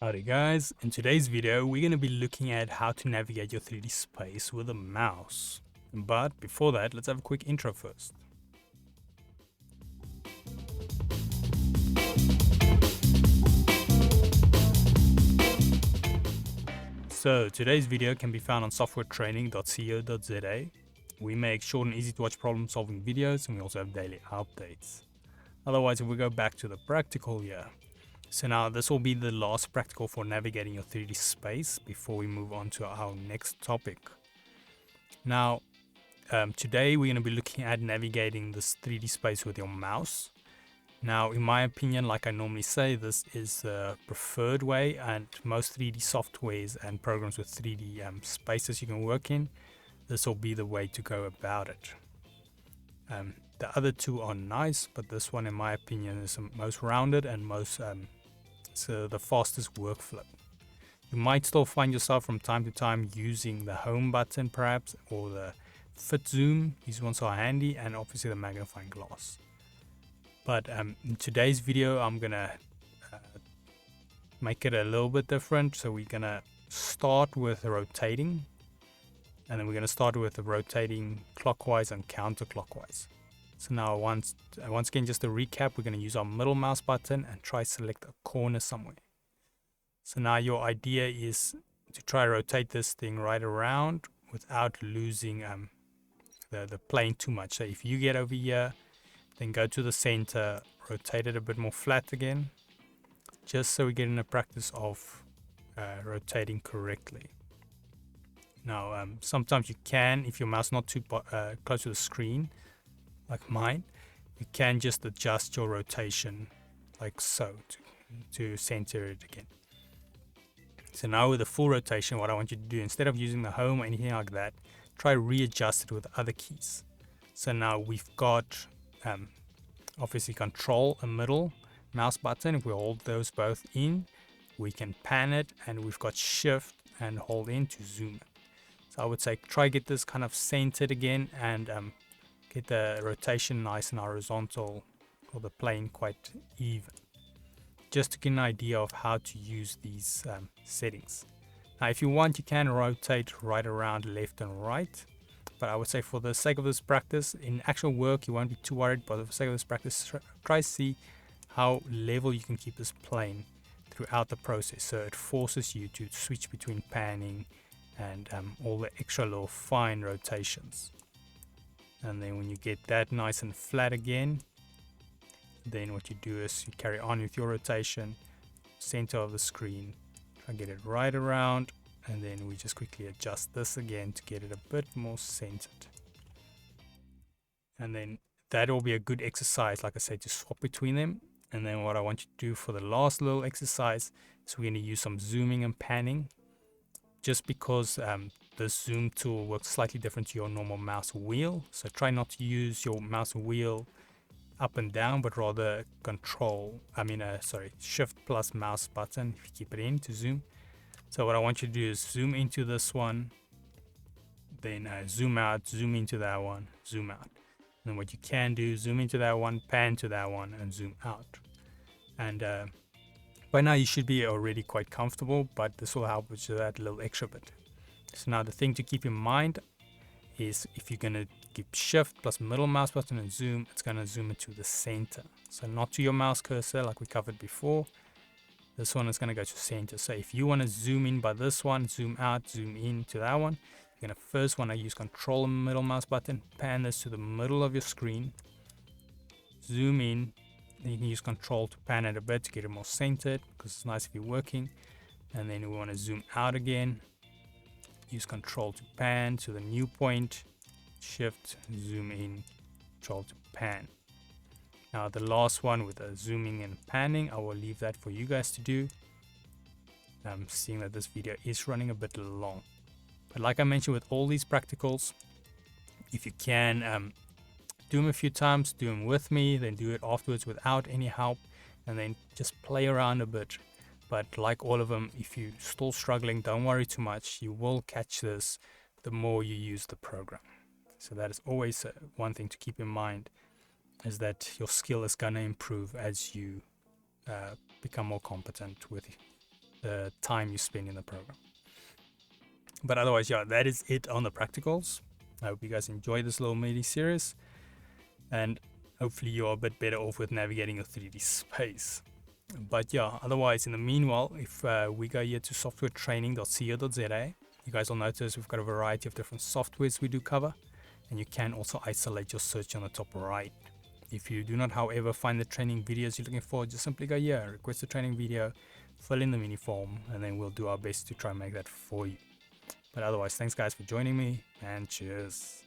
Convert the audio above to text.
Howdy guys, in today's video we're going to be looking at how to navigate your 3D space with a mouse. But before that, let's have a quick intro first. So today's video can be found on softwaretraining.co.za. We make short and easy to watch problem solving videos, and we also have daily updates. Otherwise, if we go back to the practical here. So now this will be the last practical for navigating your 3D space before we move on to our next topic. Now, today we're going to be looking at navigating this 3D space with your mouse. Now, in my opinion, like I normally say, this is the preferred way, and most 3D softwares and programs with 3D spaces you can work in, this will be the way to go about it. The other two are nice, but this one, in my opinion, is the most rounded and most the fastest workflow. You might still find yourself from time to time using the home button perhaps, or the fit zoom. These ones are handy, and obviously the magnifying glass. But in today's video I'm gonna make it a little bit different. So we're gonna start with rotating, and then we're gonna start with the rotating clockwise and counterclockwise. So now once again, just to recap, we're going to use our middle mouse button and try select a corner somewhere. So now your idea is to try rotate this thing right around without losing the plane too much. So if you get over here, then go to the center, rotate it a bit more flat again, just so we get in the practice of rotating correctly. Now sometimes you can, if your mouse is not too close to the screen, like mine, you can just adjust your rotation like so to center it again. So now with the full rotation, what I want you to do, instead of using the home or anything like that, try readjust it with other keys. So now we've got obviously control and middle mouse button. If we hold those both in, we can pan it, and we've got shift and hold in to zoom it. So I would say try get this kind of centered again, and get the rotation nice and horizontal, or the plane quite even, just to get an idea of how to use these settings. Now if you want, you can rotate right around left and right, but I would say for the sake of this practice, in actual work you won't be too worried, but for the sake of this practice, try to see how level you can keep this plane throughout the process, so it forces you to switch between panning and all the extra little fine rotations. And then when you get that nice and flat again, then what you do is you carry on with your rotation, center of the screen, try to get it right around, and then we just quickly adjust this again to get it a bit more centered. And then that will be a good exercise, like I said, to swap between them. And then what I want you to do for the last little exercise is we're going to use some zooming and panning, just because the zoom tool works slightly different to your normal mouse wheel. So try not to use your mouse wheel up and down, but rather shift plus mouse button if you keep it in to zoom. So what I want you to do is zoom into this one, then zoom out, zoom into that one, zoom out. And then what you can do, zoom into that one, pan to that one, and zoom out. And by now you should be already quite comfortable, but this will help with that little extra bit. So now the thing to keep in mind is if you're going to keep shift plus middle mouse button and zoom, it's going to zoom it to the center. So not to your mouse cursor like we covered before. This one is going to go to center. So if you want to zoom in by this one, zoom out, zoom in to that one, you're going to first want to use control and middle mouse button, pan this to the middle of your screen, zoom in. Then you can use control to pan it a bit to get it more centered, because it's nice if you're working. And then we want to zoom out again, use control to pan to the new point, shift, zoom in, control to pan. Now the last one with the zooming and panning, I will leave that for you guys to do. I'm seeing that this video is running a bit long, but like I mentioned with all these practicals, if you can do them a few times, do them with me, then do it afterwards without any help, and then just play around a bit. But like all of them, if you're still struggling, don't worry too much. You will catch this the more you use the program. So that is always one thing to keep in mind, is that your skill is going to improve as you become more competent with the time you spend in the program. But otherwise, yeah, that is it on the practicals. I hope you guys enjoy this little mini series, and hopefully you're a bit better off with navigating your 3D space. But yeah, otherwise, in the meanwhile, if we go here to softwaretraining.co.za, you guys will notice we've got a variety of different softwares we do cover, and you can also isolate your search on the top right. If you do not, however, find the training videos you're looking for, just simply go here, request a training video, fill in the mini form, and then we'll do our best to try and make that for you. But otherwise, thanks guys for joining me, and cheers.